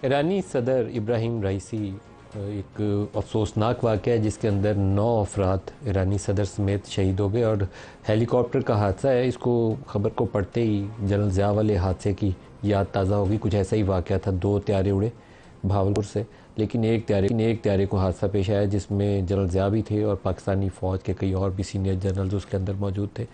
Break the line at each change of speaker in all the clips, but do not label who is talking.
ایرانی صدر Ebrahim Raisi ایک افسوسناک واقعہ ہے جس کے اندر 9 افراد ایرانی صدر سمیت شہید ہو گئے، اور ہیلی کاپٹر کا حادثہ ہے۔ اس کو خبر کو پڑھتے ہی جنرل ضیاء والے حادثے کی یاد تازہ ہوگی۔ کچھ ایسا ہی واقعہ تھا، 2 طیارے اڑے بھاولپور سے، لیکن ایک طیارے کو حادثہ پیش آیا جس میں جنرل ضیاء بھی تھے اور پاکستانی فوج کے کئی اور بھی سینئر جنرلز اس کے اندر موجود تھے۔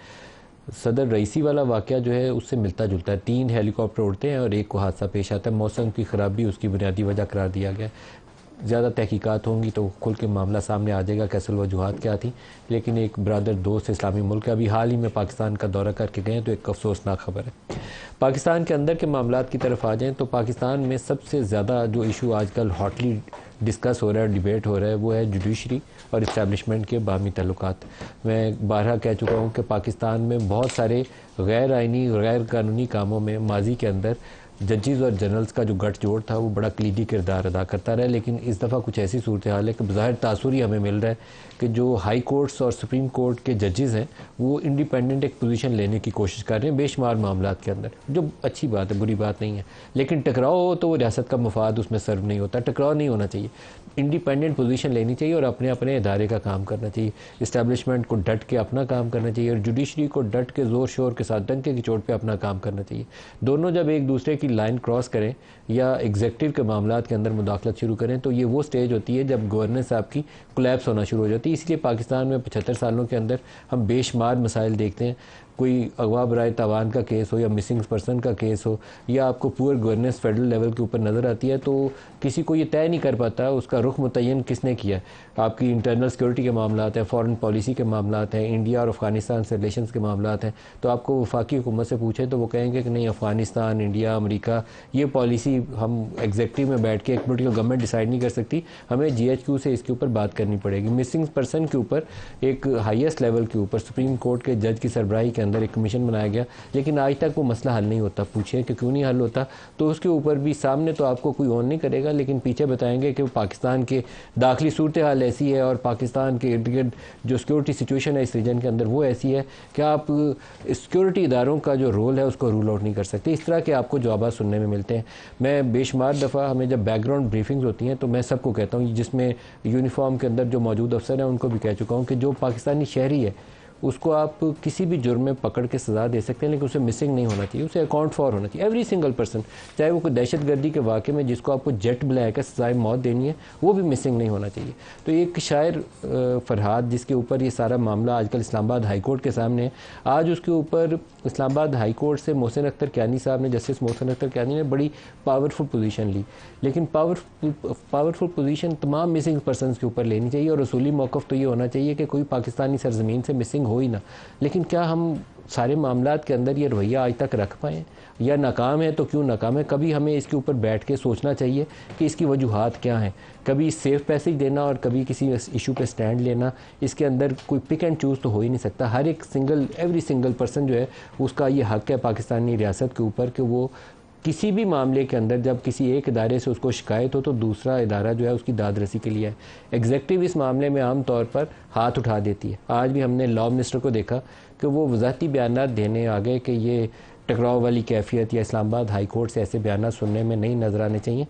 صدر رئیسی والا واقعہ جو ہے اس سے ملتا جلتا ہے، 3 ہیلی کاپٹر اڑتے ہیں اور ایک کو حادثہ پیش آتا ہے۔ موسم کی خرابی اس کی بنیادی وجہ قرار دیا گیا ہے۔ زیادہ تحقیقات ہوں گی تو کھل کے معاملہ سامنے آ جائے گا کہ اصل وجوہات کیا تھیں، لیکن ایک برادر دوست اسلامی ملک ابھی حال ہی میں پاکستان کا دورہ کر کے گئے ہیں، تو ایک افسوسناک خبر ہے۔ پاکستان کے اندر کے معاملات کی طرف آ جائیں تو پاکستان میں سب سے زیادہ جو ایشو آج کل ہاٹلی ڈسکس ہو رہا ہے، ڈیبیٹ ہو رہا ہے، وہ ہے جوڈیشری اور اسٹیبلشمنٹ کے باہمی تعلقات۔ میں بارہا کہہ چکا ہوں کہ پاکستان میں بہت سارے غیر آئینی غیر قانونی کاموں میں ماضی کے اندر ججز اور جنرلز کا جو گٹھ جوڑ تھا وہ بڑا کلیدی کردار ادا کرتا رہا، لیکن اس دفعہ کچھ ایسی صورتحال ہے کہ بظاہر تاثر ہی ہمیں مل رہا ہے کہ جو ہائی کورٹس اور سپریم کورٹ کے ججز ہیں وہ انڈیپینڈنٹ ایک پوزیشن لینے کی کوشش کر رہے ہیں بے شمار معاملات کے اندر، جو اچھی بات ہے، بری بات نہیں ہے، لیکن ٹکراؤ ہو تو وہ ریاست کا مفاد اس میں سرو نہیں ہوتا۔ ٹکراؤ نہیں ہونا چاہیے، انڈیپینڈنٹ پوزیشن لینی چاہیے اور اپنے اپنے ادارے کا کام کرنا چاہیے۔ اسٹیبلشمنٹ کو ڈٹ کے اپنا کام کرنا چاہیے اور جوڈیشری کو ڈٹ کے زور شور کے ساتھ ڈنکے کی چوٹ پہ اپنا کام کرنا چاہیے۔ دونوں جب ایک دوسرے کی لائن کراس کریں یا ایگزیکٹو کے معاملات کے اندر مداخلت شروع کریں تو یہ وہ سٹیج ہوتی ہے جب گورننس آپ کی کولیپس ہونا شروع ہو جاتی ہے۔ اس لیے پاکستان میں 75 سالوں کے اندر ہم بے شمار مسائل دیکھتے ہیں، کوئی اغوا برائے تاوان کا کیس ہو یا مسنگ پرسن کا کیس ہو یا آپ کو پور گورننس فیڈرل لیول کے اوپر نظر آتی ہے تو کسی کو یہ طے نہیں کر پاتا اس کا رخ متعین کس نے کیا ہے۔ آپ کی انٹرنل سیکورٹی کے معاملات ہیں، فارن پالیسی کے معاملات ہیں، انڈیا اور افغانستان سے ریلیشنز کے معاملات ہیں، تو آپ کو وفاقی حکومت سے پوچھیں تو وہ کہیں گے کہ نہیں، افغانستان، انڈیا، امریکہ، یہ پالیسی ہم ایگزیکٹو میں بیٹھ کے ایک پولیٹیکل گورنمنٹ ڈیسائیڈ نہیں کر سکتی، ہمیں جی ایچ کیو سے اس کے اوپر بات کرنی پڑے گی۔ مسنگ پرسن کے اوپر ایک ہائیسٹ لیول کے اوپر سپریم کورٹ کے جج کی سربراہی کے اندر ایک کمیشن بنایا گیا، لیکن آج تک وہ مسئلہ حل نہیں ہوتا۔ پوچھیں کہ کیوں نہیں حل ہوتا، تو اس کے اوپر بھی سامنے تو آپ کو کوئی اون نہیں کرے گا، لیکن پیچھے بتائیں گے کہ پاکستان کے داخلی صورتحال ایسی ہے اور پاکستان کے ارد گرد جو سیکورٹی سچویشن ہے اس ریجن کے اندر وہ ایسی ہے کہ آپ سیکورٹی اداروں کا جو رول ہے اس کو رول آؤٹ نہیں کر سکتے۔ اس طرح کے آپ کو جوابات سننے میں ملتے ہیں۔ میں بے شمار دفعہ ہمیں جب بیک گراؤنڈ بریفنگز ہوتی ہیں تو میں سب کو کہتا ہوں، جس میں یونیفارم کے اندر جو موجود افسر ہیں ان کو بھی کہہ چکا ہوں کہ جو پاکستانی شہری ہے اس کو آپ کسی بھی جرم میں پکڑ کے سزا دے سکتے ہیں، لیکن اسے مسنگ نہیں ہونا چاہیے، اسے اکاؤنٹ فار ہونا چاہیے۔ ایوری سنگل پرسن، چاہے وہ کوئی دہشت گردی کے واقعے میں جس کو آپ کو جیٹ بلائے کر سزائے موت دینی ہے، وہ بھی مسنگ نہیں ہونا چاہیے۔ تو ایک شاعر فرحاد جس کے اوپر یہ سارا معاملہ آج کل اسلام آباد ہائی کورٹ کے سامنے ہے، آج اس کے اوپر اسلام آباد ہائی کورٹ سے محسن اختر کیانی صاحب نے، جسٹس محسن اختر کیانی نے بڑی پاورفل پوزیشن لی، لیکن پاورفل پوزیشن تمام مسنگ پرسنز کے اوپر لینی چاہیے اور اصولی موقف تو یہ ہونا چاہیے کہ کوئی پاکستانی سرزمین سے مسنگ ہو ہی نہ۔ لیکن کیا ہم سارے معاملات کے اندر یہ رویہ آج تک رکھ پائیں، یا ناکام ہے تو کیوں ناکام ہے؟ کبھی ہمیں اس کے اوپر بیٹھ کے سوچنا چاہیے کہ اس کی وجوہات کیا ہیں۔ کبھی سیف پیسج دینا اور کبھی کسی ایشو پہ سٹینڈ لینا، اس کے اندر کوئی پک اینڈ چوز تو ہو ہی نہیں سکتا۔ ہر ایک ایوری سنگل پرسن جو ہے اس کا یہ حق ہے پاکستانی ریاست کے اوپر کہ وہ کسی بھی معاملے کے اندر جب کسی ایک ادارے سے اس کو شکایت ہو تو دوسرا ادارہ جو ہے اس کی داد رسی کے لیے ہے۔ ایگزیکٹو اس معاملے میں عام طور پر ہاتھ اٹھا دیتی ہے۔ آج بھی ہم نے لا منسٹر کو دیکھا کہ وہ وضاحتی بیانات دینے آ گئے کہ یہ ٹکراؤ والی کیفیت یا اسلام آباد ہائی کورٹ سے ایسے بیانات سننے میں نہیں نظر آنے چاہیے،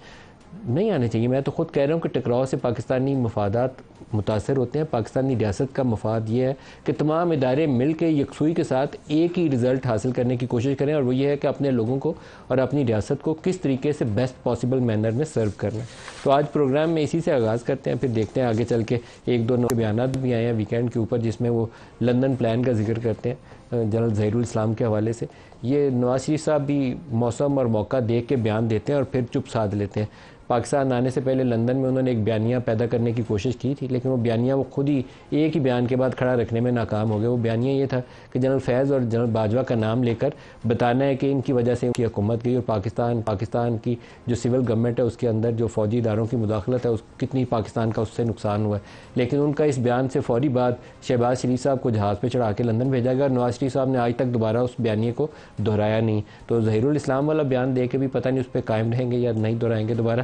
نہیں آنے چاہیے۔ میں تو خود کہہ رہا ہوں کہ ٹکراؤ سے پاکستانی مفادات متاثر ہوتے ہیں۔ پاکستانی ریاست کا مفاد یہ ہے کہ تمام ادارے مل کے یکسوئی کے ساتھ ایک ہی رزلٹ حاصل کرنے کی کوشش کریں، اور وہ یہ ہے کہ اپنے لوگوں کو اور اپنی ریاست کو کس طریقے سے بیسٹ پاسبل مینر میں سرو کرنا ہے۔ تو آج پروگرام میں اسی سے آغاز کرتے ہیں، پھر دیکھتے ہیں آگے چل کے ایک دو بیانات بھی آئے ہیں ویکینڈ کے اوپر جس میں وہ لندن پلان کا ذکر کرتے ہیں جنرل ظہیر الاسلام کے حوالے سے۔ یہ نواز شریف صاحب بھی موسم اور موقع دیکھ کے بیان دیتے ہیں اور پھر چپ سادھ لیتے ہیں۔ پاکستان آنے سے پہلے لندن میں انہوں نے ایک بیانیہ پیدا کرنے کی کوشش کی تھی، لیکن وہ بیانیہ وہ خود ہی ایک ہی بیان کے بعد کھڑا رکھنے میں ناکام ہو گئے۔ وہ بیانیہ یہ تھا کہ جنرل فیض اور جنرل باجوہ کا نام لے کر بتانا ہے کہ ان کی وجہ سے ان کی حکومت گئی، اور پاکستان کی جو سول گورنمنٹ ہے اس کے اندر جو فوجی اداروں کی مداخلت ہے اس کتنی پاکستان کا اس سے نقصان ہوا ہے۔ لیکن ان کا اس بیان سے فوری بعد شہباز شریف صاحب کو جہاز پہ چڑھا کے لندن بھیجا گیا، اور نواز شریف صاحب نے آج تک دوبارہ اس بیانیے کو دہرایا نہیں۔ تو ظہیر الاسلام والا بیان دے کے بھی پتہ نہیں اس پہ قائم رہیں گے یا نہیں دہرائیں گے دوبارہ۔